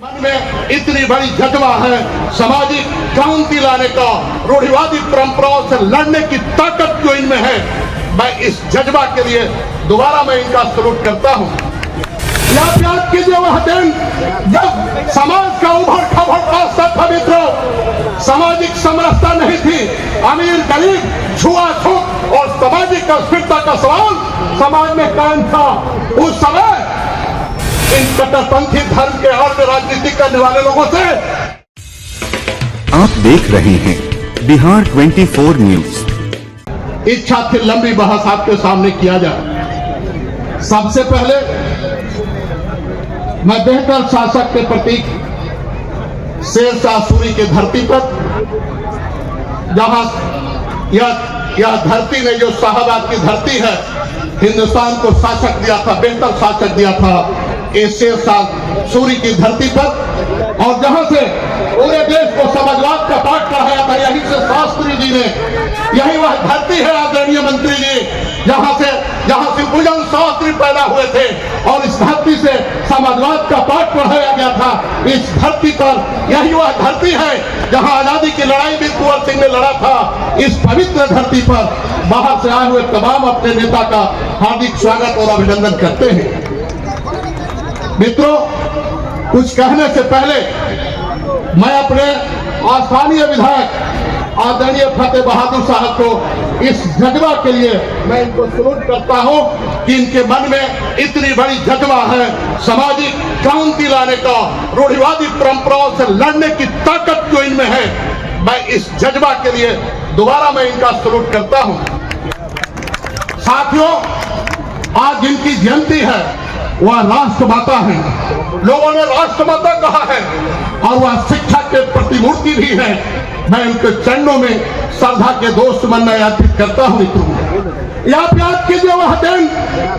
मन में इतनी बड़ी जज्बा है सामाजिक क्रांति लाने का, रूढ़िवादी परंपराओं से लड़ने की ताकत जो इनमें है, मैं इस जज्बा के लिए दोबारा मैं इनका सलूट करता हूं। याद कीजिए वह दिन जब समाज का उभर खबर रास्ता था मित्रों, सामाजिक समरसता नहीं थी, अमीर गरीब छुआछूत और सामाजिक अस्थिरता का सवाल समाज में कायम था। उस समय इन कट्टरपंथी धर्म के अर्ध राजनीति करने वाले लोगों से आप देख रहे हैं बिहार 24 न्यूज। इच्छा थी लंबी बहस आपके सामने किया जाए। सबसे पहले मैं बेहतर शासक के प्रतीक शेरशाह सूरी की धरती पर, जहां यह धरती ने जो शाहबाद की धरती है, हिंदुस्तान को शासक दिया था, बेहतर शासक दिया था, इस शेरशाह सूरी की धरती पर, और जहां से पूरे देश को समाजवाद का पाठ पढ़ाया था, यहीं से शास्त्री जी ने, यही वह धरती है आदरणीय मंत्री जी, जहां शिवभूषण शास्त्री पैदा हुए थे और इस धरती से समाजवाद का पाठ पढ़ाया गया था। इस धरती पर यही वह धरती है जहां आजादी की लड़ाई भी कुंवर सिंह ने लड़ा था। इस पवित्र धरती पर बाहर से आए हुए तमाम अपने नेता का हार्दिक स्वागत और अभिनंदन करते हैं। मित्रों, कुछ कहने से पहले मैं अपने स्थानीय विधायक आदरणीय फतेह बहादुर साहब को इस जज्बा के लिए मैं इनको सलूट करता हूं कि इनके मन में इतनी बड़ी जज्बा है सामाजिक क्रांति लाने का, रूढ़िवादी परंपराओं से लड़ने की ताकत जो इनमें है, मैं इस जज्बा के लिए दोबारा मैं इनका सलूट करता हूं। साथियों, आज जिनकी जयंती है वह राष्ट्रमाता है, लोगों ने राष्ट्रमाता कहा है, और वह शिक्षा के प्रतिमूर्ति भी है। मैं उनके चरणों में श्रद्धा के दोस्त मनना अर्पित करता हूं। मित्रों, याद कीजिए वह दिन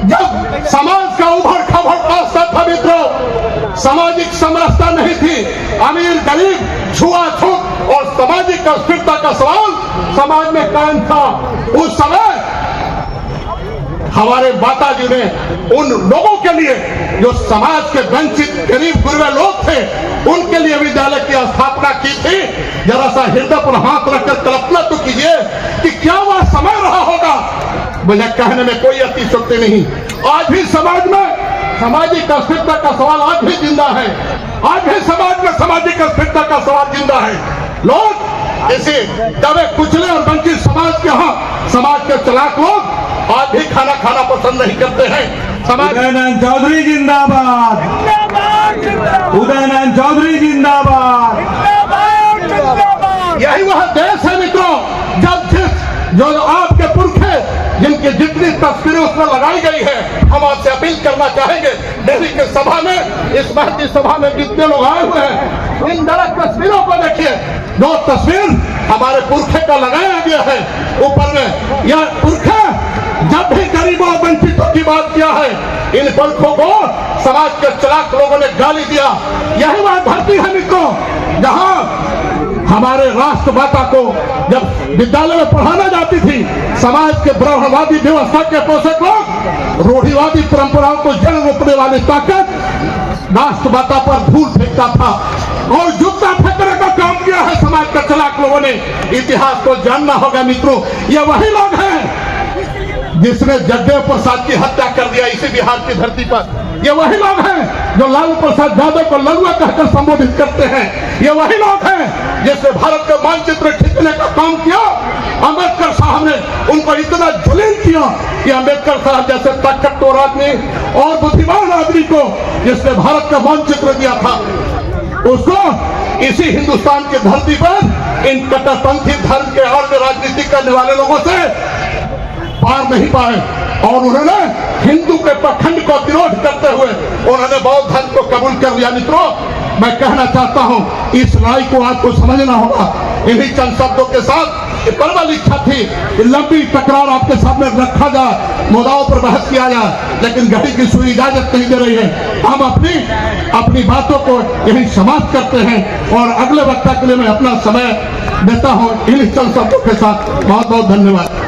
जब समाज का उभर खबर रास्ता था मित्रों, सामाजिक समरसता नहीं थी, अमीर गरीब छुआछूत और सामाजिक अस्थिरता का सवाल समाज में कायम था। उस समय हमारे माता जी ने उन लोगों के लिए जो समाज के वंचित गरीब गुरबे लोग थे, उनके लिए विद्यालय की स्थापना की थी। जरा सा हृदय पर हाथ रखकर कल्पना तो कीजिए कि क्या वह समय रहा होगा। मुझे कहने में कोई अतिशयोक्ति नहीं। आज भी समाज में सामाजिक अस्थिरता का सवाल आज भी जिंदा है, आज भी समाज में सामाजिक अस्थिरता का सवाल जिंदा है। लोग ऐसे दबे कुचले और वंचित समाज के यहाँ समाज के चलाक लोग आज भी खाना खाना पसंद नहीं करते हैं। उदयनारायण चौधरी जिंदाबाद, उदयनारायण चौधरी जिंदाबाद। यही वह देश है मित्रों जो आपके पुरखे जिनकी जितनी तस्वीरें उसमें लगाई गई है, हम आपसे अपील करना चाहेंगे, दिल्ली के सभा में, इस महती सभा में जितने लोग आए हुए हैं, इन जरा तस्वीरों को देखिए। जो तस्वीर हमारे पुरखे का लगाया गया है ऊपर में, यह पुरखे जब भी गरीबों और वंचितों की बात किया है, इन पुरखों को समाज के चलाक लोगों ने गाली दिया। यही वह धरती है मित्रों जहां हमारे राष्ट्रमाता को जब विद्यालय में पढ़ाना जाती थी, समाज के ब्राह्मणवादी व्यवस्था के पोषक लोग रूढ़िवादी परंपराओं को जड़ रोकने वाली ताकत राष्ट्रमाता पर धूल फेंकता था और जूता फेंकने का काम किया है समाज के चलाक लोगों ने। इतिहास को जानना होगा मित्रों, ये वही लोग हैं जिसने जगदेव प्रसाद की हत्या कर दिया इसी बिहार की धरती पर। ये वही लोग हैं जो लालू प्रसाद यादव को लड़ुआ कहकर संबोधित करते हैं। ये वही लोग हैं जिसने भारत का मानचित्र खींचने का काम किया। अम्बेडकर साहब ने उनको इतना जुलीन किया कि अम्बेडकर साहब जैसे ताकतवर आदमी और बुद्धिमान आदमी को जिसने भारत का मानचित्र दिया था, उसको इसी हिंदुस्तान की धरती पर इन कट्टरपंथी धर्म के अर्ध राजनीति करने वाले लोगों से पार नहीं पाए, और उन्होंने हिंदू के पखंड को विरोध करते हुए उन्होंने बौद्ध धर्म को कबूल कर लिया। मित्रों, मैं कहना चाहता हूं, इस लड़ाई को आपको समझना होगा। इन्हीं चंद शब्दों के साथ प्रबल इच्छा थी कि लंबी टकरार आपके सामने रखा जाए, मुद्दाओं पर बहस किया जाए, लेकिन घड़ी की सुई इजाजत नहीं दे रही है। हम अपनी बातों को यही समाप्त करते हैं और अगले वक्ता के लिए मैं अपना समय देता हूं। इन्हीं चंद शब्दों के साथ बहुत बहुत धन्यवाद।